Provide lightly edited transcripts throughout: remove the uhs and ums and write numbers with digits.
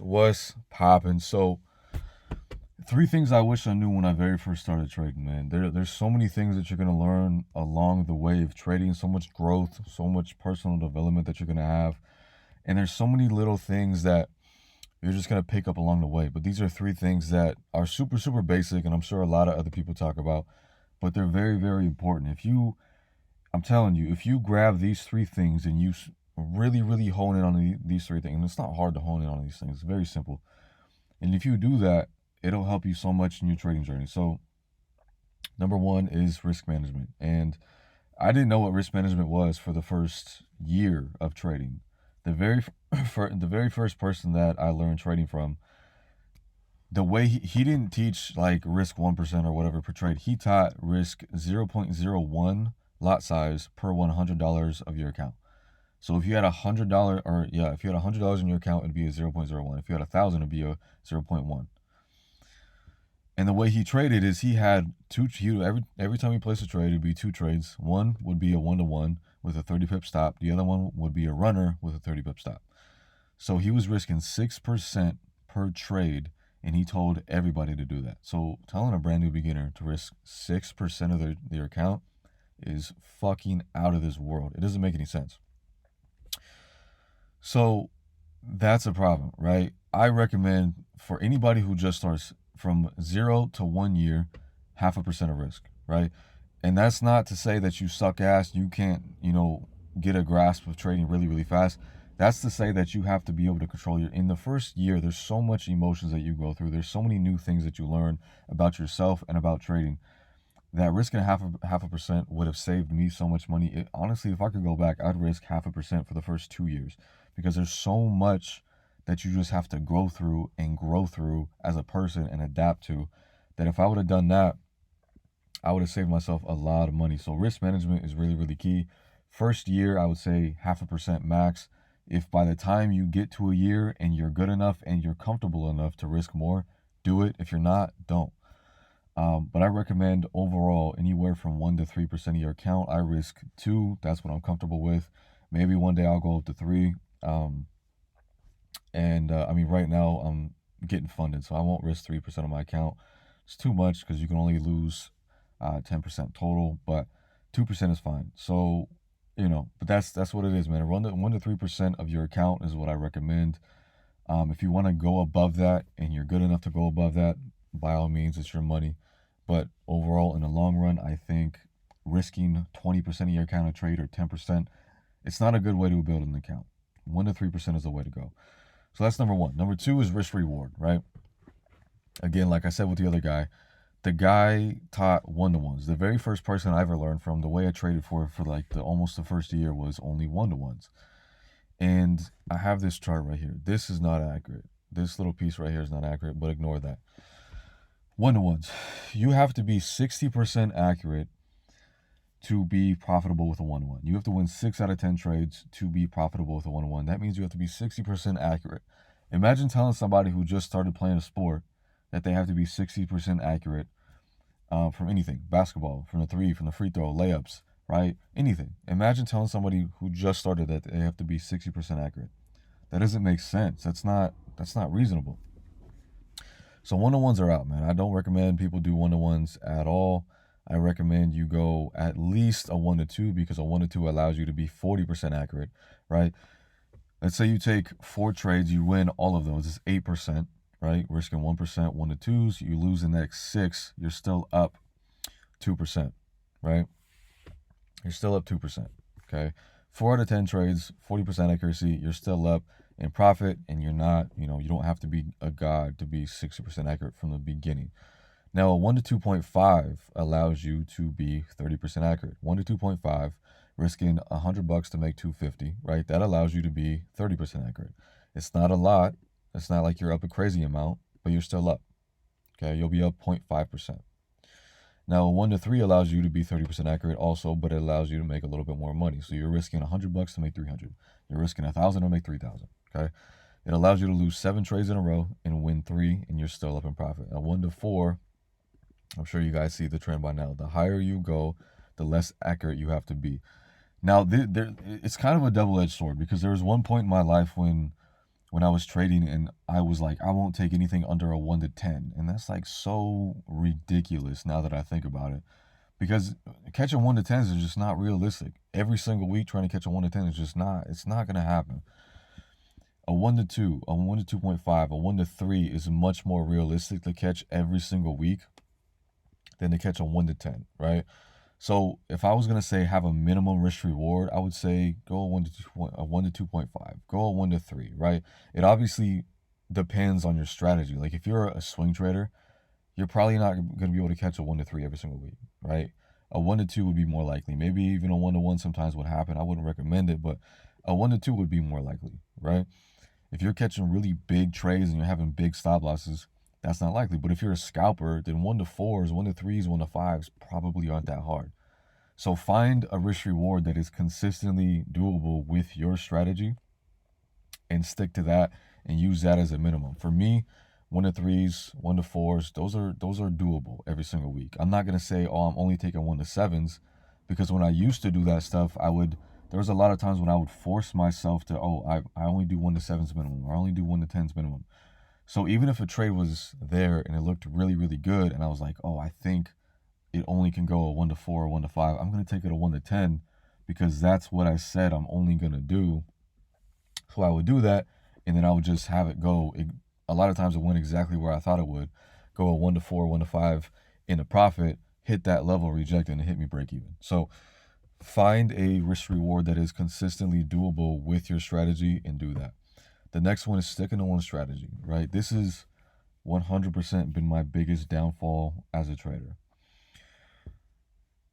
What's popping? So, three things I wish I knew when I very first started trading, man. There's so many things that you're gonna learn along the way of trading, so much growth, so much personal development that you're gonna have. And there's so many little things that you're just gonna pick up along the way. But these are three things that are super, super basic, and I'm sure a lot of other people talk about, but they're very, very important. I'm telling you, if you grab these three things and you really, really hone in on these three things, and it's not hard to hone in on these things, it's very simple. And if you do that, it'll help you so much in your trading journey. So, number one is risk management. And I didn't know what risk management was for the first year of trading. The very first person that I learned trading from, the way he didn't teach like risk 1% or whatever per trade. He taught risk 0.01 lot size per $100 of your account. So if you had if you had $100 in your account, it'd be a 0.01. If you had 1,000, it'd be a 0.1. And the way he traded is he had every time he placed a trade, it'd be two trades. One would be a 1-to-1 with a 30 pip stop. The other one would be a runner with a 30 pip stop. So he was risking 6% per trade, and he told everybody to do that. So telling a brand new beginner to risk 6% of their account is fucking out of this world. It doesn't make any sense. So that's a problem, right? I recommend for anybody who just starts from 0 to 1 year, 0.5% of risk, right? And that's not to say that you suck ass, you can't, get a grasp of trading really, really fast. That's to say that you have to be able to control in the first year, there's so much emotions that you go through. There's so many new things that you learn about yourself and about trading that risking half a percent would have saved me so much money. Honestly, if I could go back, I'd risk 0.5% for the first 2 years because there's so much that you just have to go through and grow through as a person and adapt to, that if I would have done that, I would have saved myself a lot of money. So risk management is really, really key. First year, I would say 0.5% max. If by the time you get to a year and you're good enough and you're comfortable enough to risk more, do it. If you're not, don't. But I recommend overall anywhere from 1 to 3% of your account. I risk 2. That's what I'm comfortable with. Maybe one day I'll go up to 3. Right now I'm getting funded, so I won't risk 3% of my account. It's too much because you can only lose 10% total, but 2% is fine. So, but that's what it is, man. 1 to 3% of your account is what I recommend. If you want to go above that and you're good enough to go above that, by all means, it's your money. But overall, in the long run, I think risking 20% of your account of trade or 10%, it's not a good way to build an account. 1 to 3% is the way to go. So that's number one. Number two is risk reward, right? Again, like I said with the other guy, the guy taught 1-to-1s. The very first person I ever learned from, the way I traded for like almost the first year, was only 1-to-1s. And I have this chart right here. This is not accurate. This little piece right here is not accurate, but ignore that. 1-to-1s. You have to be 60% accurate to be profitable with a 1-to-1. You have to win 6 out of 10 trades to be profitable with a 1-to-1. That means you have to be 60% accurate. Imagine telling somebody who just started playing a sport that they have to be 60% accurate from anything. Basketball, from the three, from the free throw, layups, right? Anything. Imagine telling somebody who just started that they have to be 60% accurate. That doesn't make sense. That's not reasonable. So 1-to-1s are out, man. I don't recommend people do 1-to-1s at all. I recommend you go at least a 1-to-2 because a 1-to-2 allows you to be 40% accurate, right? Let's say you take 4 trades, you win all of those. It's 8%, right? Risking 1%, 1-to-2s. You lose the next 6, you're still up 2%, right? You're still up 2%, okay? 4 out of 10 trades, 40% accuracy, you're still up in profit, and you're not, you don't have to be a god to be 60% accurate from the beginning. Now, a 1 to 2.5 allows you to be 30% accurate. 1 to 2.5, risking $100 to make $250, right? That allows you to be 30% accurate. It's not a lot. It's not like you're up a crazy amount, but you're still up. Okay, you'll be up 0.5%. Now, a 1 to 3 allows you to be 30% accurate also, but it allows you to make a little bit more money. So you're risking $100 to make $300. You're risking $1,000 to make $3,000. Okay, it allows you to lose 7 trades in a row and win 3, and you're still up in profit. A 1 to 4, I'm sure you guys see the trend by now. The higher you go, the less accurate you have to be. Now, it's kind of a double-edged sword because there was one point in my life when when I was trading, and I was like, I won't take anything under a 1 to 10. And that's like so ridiculous now that I think about it. Because catching 1 to 10s is just not realistic. Every single week trying to catch a 1 to 10 is just not, it's not going to happen. A 1 to 2, a 1 to 2.5, a 1 to 3 is much more realistic to catch every single week than to catch a 1 to 10, right? So if I was going to say have a minimum risk reward, I would say go a 1 to 2, a 1 to 2.5, go a 1 to 3, right? It obviously depends on your strategy. Like if you're a swing trader, you're probably not going to be able to catch a 1 to 3 every single week, right? A 1 to 2 would be more likely. Maybe even a 1 to 1 sometimes would happen. I wouldn't recommend it, but a 1 to 2 would be more likely, right? If you're catching really big trades and you're having big stop losses, that's not likely. But if you're a scalper, then 1 to 4s, 1 to 3s, 1 to 5s probably aren't that hard. So find a risk reward that is consistently doable with your strategy and stick to that and use that as a minimum. For me, 1 to 3s, 1 to 4s, those are doable every single week. I'm not gonna say, oh, I'm only taking 1 to 7s, because when I used to do that stuff, there was a lot of times when I would force myself to, I only do 1 to 7s minimum, or I only do 1 to 10s minimum. So even if a trade was there and it looked really, really good, and I was like, oh, I think it only can go a 1 to 4 or 1 to 5, I'm gonna take it a 1 to 10 because that's what I said I'm only gonna do. So I would do that, and then I would just have it go. A lot of times it went exactly where I thought it would. Go a 1 to 4, 1 to 5 in a profit, hit that level, reject it, and hit me break even. So find a risk reward that is consistently doable with your strategy and do that. The next one is sticking to one strategy, right? This is 100% been my biggest downfall as a trader.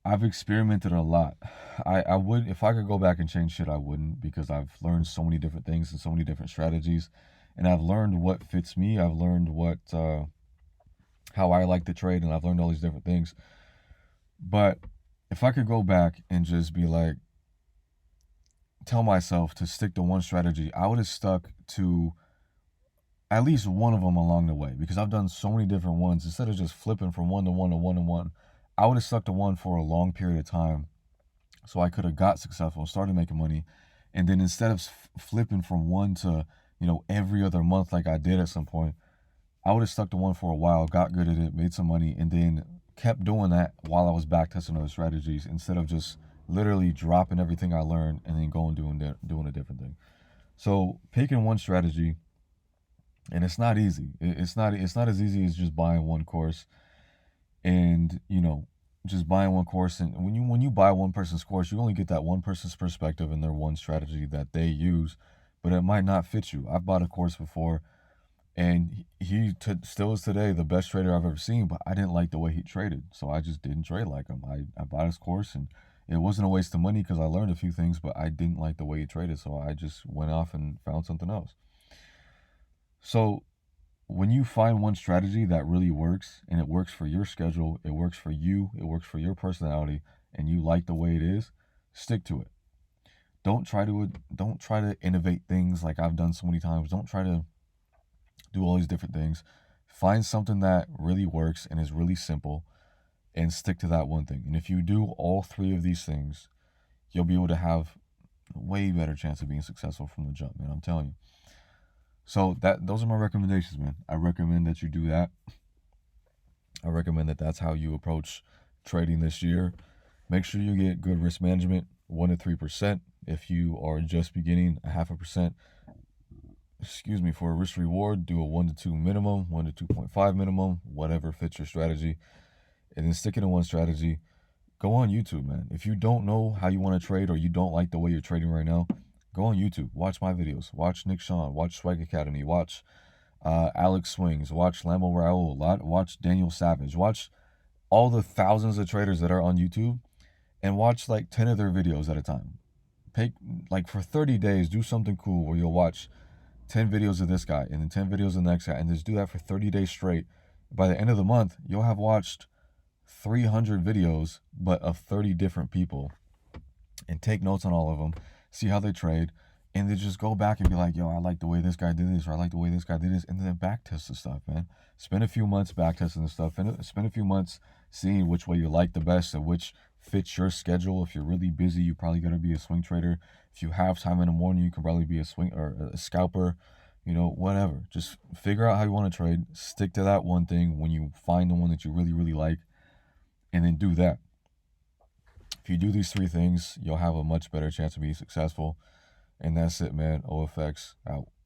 I've experimented a lot. I would, if I could go back and change shit, I wouldn't, because I've learned so many different things and so many different strategies, and I've learned what fits me. I've learned how I like to trade, and I've learned all these different things. But if I could go back and just be like, tell myself to stick to one strategy, I would have stuck to at least one of them along the way, because I've done so many different ones. Instead of just flipping from 1 to 1 to 1 to 1, I would have stuck to one for a long period of time, so I could have got successful, started making money, and then instead of flipping from one to, every other month like I did at some point, I would have stuck to one for a while, got good at it, made some money, and then kept doing that while I was back testing other strategies, instead of just literally dropping everything I learned and then going doing a different thing. So picking one strategy, and it's not easy. It's not as easy as just buying one course. And just buying one course, and when you buy one person's course, you only get that one person's perspective and their one strategy that they use, but it might not fit you. I've bought a course before, and he still is today the best trader I've ever seen, but I didn't like the way he traded, so I just didn't trade like him. I bought his course, and it wasn't a waste of money because I learned a few things, but I didn't like the way he traded, so I just went off and found something else. So when you find one strategy that really works, and it works for your schedule, it works for you, it works for your personality, and you like the way it is, stick to it. Don't try to innovate things like I've done so many times. Don't try to do all these different things. Find something that really works and is really simple, and stick to that one thing. And if you do all three of these things, you'll be able to have a way better chance of being successful from the jump, man. I'm telling you. So those are my recommendations, man. I recommend that you do that. I recommend that that's how you approach trading this year. Make sure you get good risk management, 1 to 3%. If you are just beginning, a 0.5%, for a risk reward, do a 1 to 2 minimum, 1 to 2.5 minimum, whatever fits your strategy. And then stick it in one strategy. Go on YouTube, man. If you don't know how you want to trade, or you don't like the way you're trading right now, go on YouTube, watch my videos, watch Nick Sean, watch Swag Academy, watch Alex Swings, watch Lambo Raoul, watch Daniel Savage, watch all the thousands of traders that are on YouTube, and watch like 10 of their videos at a time. Like for 30 days, do something cool where you'll watch 10 videos of this guy and then 10 videos of the next guy, and just do that for 30 days straight. By the end of the month, you'll have watched 300 videos, but of 30 different people, and take notes on all of them, see how they trade, and then just go back and be like, yo, I like the way this guy did this, or I like the way this guy did this, and then back test the stuff, man. Spend a few months back testing the stuff, and spend a few months seeing which way you like the best and which fits your schedule. If you're really busy, you probably gotta be a swing trader. If you have time in the morning, you can probably be a swing or a scalper. whatever. Just figure out how you want to trade. Stick to that one thing when you find the one that you really, really like, and then do that. If you do these 3 things, you'll have a much better chance of being successful. And that's it, man. OFX out.